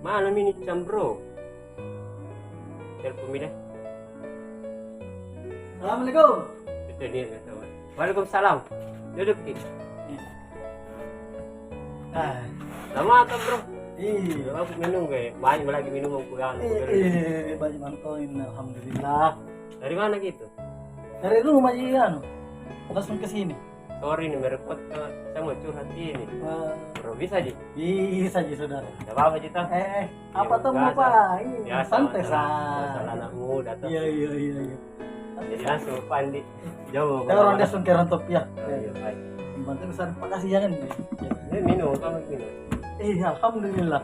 Malam ini jam bro. Telepon mina. Assalamualaikum. Itu dia kata. Waalaikumsalam. Duduk di. Ah, Lama atau bro? iya. Aku minum kayak banyak lagi minum aku kan. Banyak mantoin, alhamdulillah. Dari mana gitu? Dari rumah aja langsung ke sini. Sorry nih merepot saya mau curhat ini. Wah, Bro bisa aja. bisa aja saudara. Tidak apa-apa Cita. Apa tuh biasa. apa? Ini Biasa santai masalah anak muda tuh. Iya. Jadi langsung pandi jauh. Saya orang langsung ke rontok ya. Iya baik. Bantu besar makasih jangan. Ini minum kamu minum. Alhamdulillah.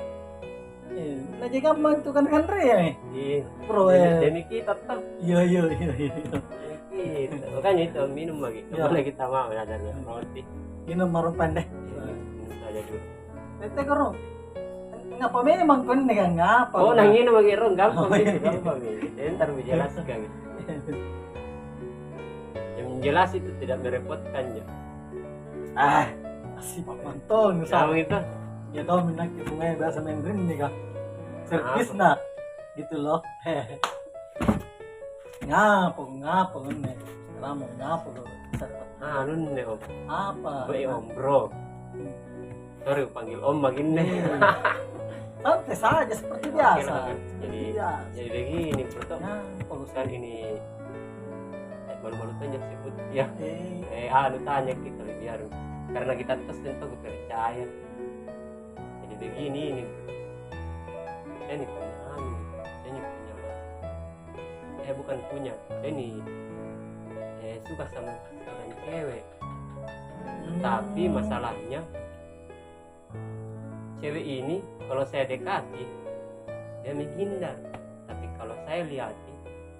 Nah jika itu kan ya Iya. bro Demi kita tuh. Iya. Gitu. Makanya itu minum lagi. Ya. Boleh kita mau ya dari roti. Ini marun pendek. Minum saja dulu. Tete karo. Ngapa memang kon nih kan ngapa? Oh, nang ini bagi rong gampang Oh, iya. gitu, gampang gitu. Entar menjelaskan gitu. Yang jelas itu tidak merepotkan ya. Si Pak Manton Sama itu. ya tau minat ke sungai biasa main ring nih kan. Servis nah gitu loh. Ngapa nih? Ramu ngapa lo? Nun nih om. Apa? Baik om bro. Sorry panggil om begini. Santai saja seperti biasa. Jadi biasa. jadi begini bro. Ngapa lo Kan ini baru-baru tanya sebut ya. Eh, Lu tanya kita biar karena kita terus tentu percaya. Jadi begini ini. Saya ini punya saya ini punya bukan punya, saya ini suka sama seorang cewek. Tapi masalahnya cewek ini kalau saya dekati dia menghindar, tapi kalau saya lihati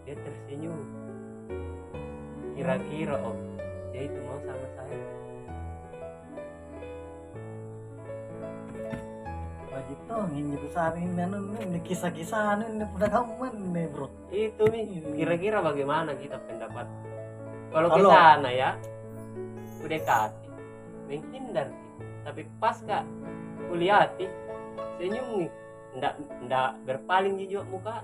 dia tersenyum. Kira-kira om dia itu mau sama saya? wajib dong ini besar ini kisah-kisah ini udah kamu nih bro. Itu nih kira-kira bagaimana kita pendapat kalau ke Kalau- sana ya udah dekati menghindar tapi pas kak kulihati senyum nih ndak berpaling di muka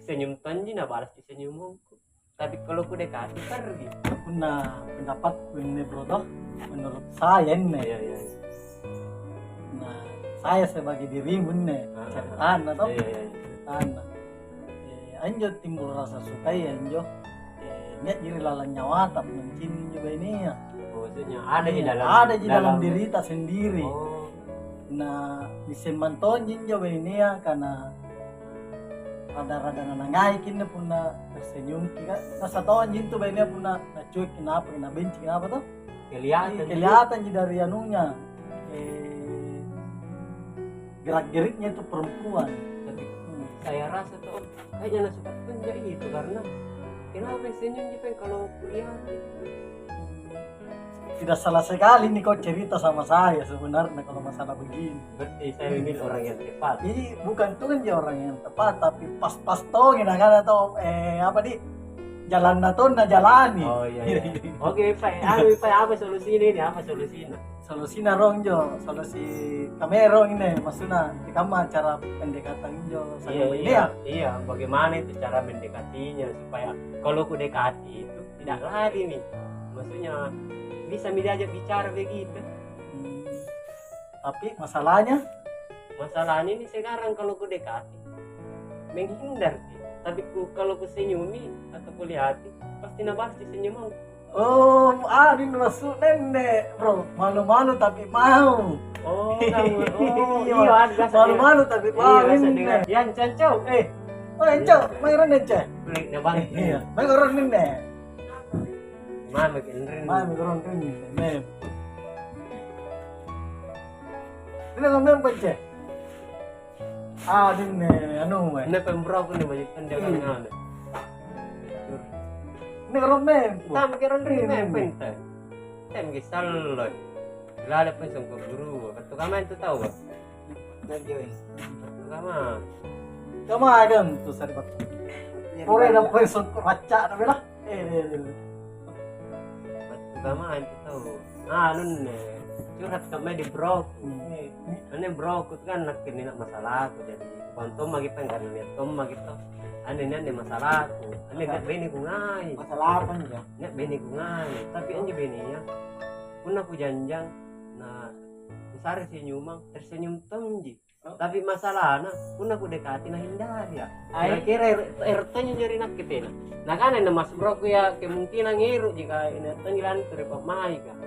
senyum tonji na balas di senyumku tapi kalau ku dekati pergi. Nah pendapat ini bro toh menurut saya nih. Iya. Nah saya sebagai dirimu nih cerita toh Iya. cerita anjo timbul rasa suka ya anjo niat diri lalan nyawa tak mencini juga ini ya. Maksudnya ada di dalam diri tak sendiri. Oh. Nah bisa manton jinjo ini ya karena rada-rada nangai kini puna tersenyum kira nasa tahun jintu ini puna nacuek kenapa kena benci kenapa tuh kelihatan dari anunya gerak-geriknya itu perempuan. Tapi saya rasa tuh kayaknya nasi penjak itu karena kenapa senyum juga kalau kuliah Tidak salah sekali nih kau cerita sama saya sebenarnya kalau masalah begini. berarti saya memilih orang yang tepat. Ini bukan tuh kan dia orang yang tepat tapi pas-pas tongin kan atau apa nih jalan naton na jalani. Oh iya. Oke, Pak. Apa solusinya ini? Apa solusinya? Solusi narong jo, solusi kamera ini maksudnya kamu cara pendekatan jo sama ini ya. Iya, bagaimana itu cara mendekatinya supaya kalau ku dekati itu tidak lari nih. Maksudnya bisa diajak bicara begitu. Tapi masalahnya Masalahnya ini sekarang kalau ku dekati menghindar sih. Tapi kalau ku senyumi atau ku lihati pasti nabas di senyuman. ini masuk nenek bro, malu-malu tapi mau. Oh, iya, ada Malu-malu tapi mau ini. Yan cancau. Enco, mayroon enco. Balik na bang. Iya, mayroon nenek. Mana rin. Mayroon nenek. Ini ngomong apa ini anu Ano pembro ko ni balik tanda ka nga ano. Ini ngomong. Tama karon rin na penta. Tem gisaloy. Lala pa isang guru. Kato ka man to tao ba? Kato ka man. Kamu ada tuh sarbat. Pore na po yung racha na bila. Kato ka man to tao. Ano ne. curhat kami di bro. Hmm. Ane bro, aku kan nak kini nak masalah aku jadi kontom lagi pengen lihat tom lagi to. Ane masalah aku. Ane nak bini ku ngai. Masalah apa nih ya? Nak bini ku ngai. Tapi anje bini ya. Pun aku janjang na besar senyumang tersenyum tomji. Tapi masalahnya pun aku dekati nah hindari ya. Kira-kira RT-nya jadi nak kita. Nah kan ada mas bro ku ya kemungkinan ngiru jika ini tenggilan terima mai kan.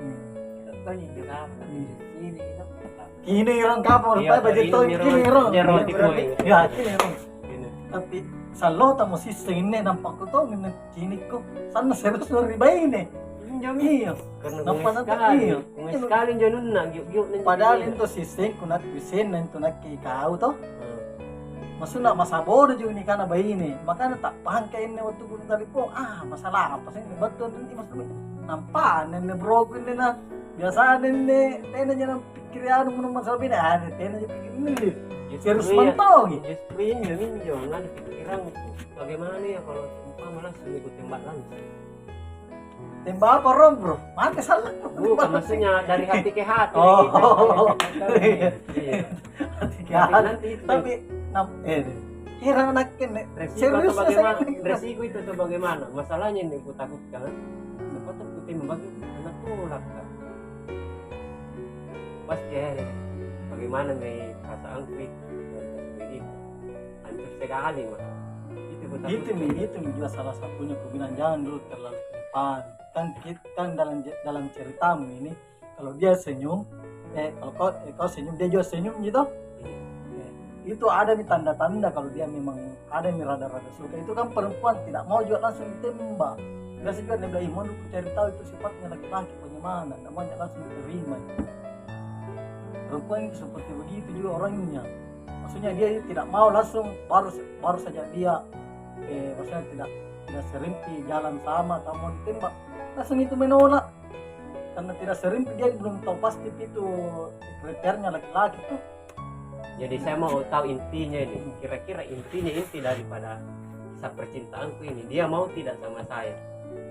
Tanya juga ini itu. Kini orang kapal, Iya, apa budget to ini kini orang. nyero Iya, tipo berarti. ini. Ya, kini orang. Ini. Tapi salo tamo si sini nampak ko to ngene kini ko. Sana serius no riba ini. Iya. Karena Nampak kung nanti, sekali, iya. kung sekali janun na, gyuk na. Padahal itu sistem kunat kusin na itu nak kau to. Maksudnya masabor juga nih karena bayi ini. Makanya tak paham kayak ini waktu gunung tadi po. Masalah apa sih? Betul nanti maksudnya. Nampak nene broken ini na. Biasa nene aja pikir anu menurut masalah beda. Tena aja pikir ini. Serius mantau gitu. Justru ini minjau nggak ada pikiran bagaimana ya kalau umpama langsung ikut tembak langsung. Tembak apa rom bro? Mati salah. Bukan maksudnya dari hati ke hati. Oh. Iya. Tiga Nanti itu. tapi kira anak ini Resiko serius atau bagaimana? saya. Resiko itu atau bagaimana? Masalahnya yang aku takutkan, dapat aku membagi anak tolak kan. Pasti ya, bagaimana nih perasaan itu hancur sekali mas. Itu aku Itu juga salah satunya aku bilang jangan dulu terlalu ke depan. Kan dalam ceritamu ini kalau dia senyum, kalau kau senyum dia juga senyum gitu. Itu ada nih tanda-tanda kalau dia memang ada nih rada-rada suka. Itu kan perempuan tidak mau juga langsung ditembak. Biasa juga dia bilang, mau aku cari tahu itu sifatnya laki-laki bagaimana, namanya langsung diterima. Perempuan itu seperti begitu juga orangnya. Maksudnya dia tidak mau langsung baru saja dia maksudnya tidak serimpi jalan sama atau mau ditembak langsung itu menolak karena tidak serimpi dia belum tahu pasti itu kriteria laki-laki tuh. Jadi saya mau tahu intinya ini, kira-kira inti daripada kisah percintaanku ini, dia mau tidak sama saya.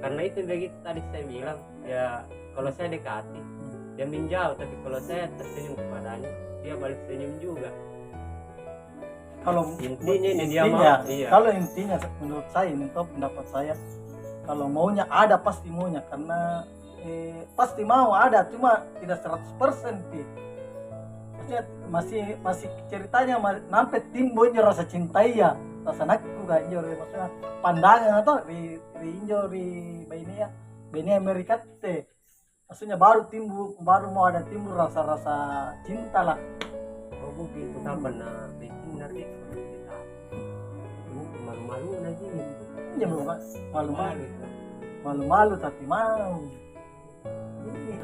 Karena itu begitu tadi saya bilang, ya kalau saya dekati, dia menjauh, tapi kalau saya tersenyum kepadanya, dia balik senyum juga. Kalau Intinya ini dia mau, iya. Kalau intinya menurut saya, menurut pendapat saya, kalau maunya ada pasti maunya karena pasti mau ada, cuma tidak 100% sih. Maksudnya masih ceritanya sampai timbulnya rasa cintai ya, rasa nakku gak injo maksudnya pandangan atau injo ini ya ini Amerika teh maksudnya baru mau ada timbul rasa cinta lah. Oh begitu kapan nah bikin nanti kita malu-malu lagi gitu. Ya malu-malu tapi mau.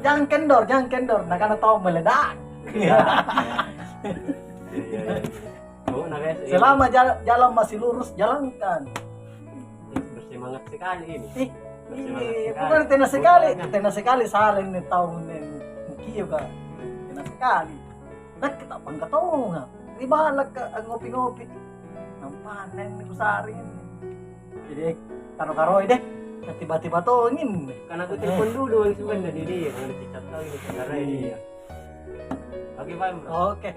Jangan kendor, nah karena tahu meledak. Iya. Oh, nah guys, Selama jalan masih lurus jalankan. bersemangat sekali ini. Ini bukan tenas sekali salin nih tahun ini kieu ka. Tenas sekali. Nak kita pangkat tahu nga. Ibalak ka ngopi-ngopi. Nampanen ni kusari ini. Jadi karo-karo deh. Tiba-tiba tongin. Karena aku telepon dulu yang sebenarnya dia, yang dicat tahu ini karena ini ya. Oke, Pak. Oke.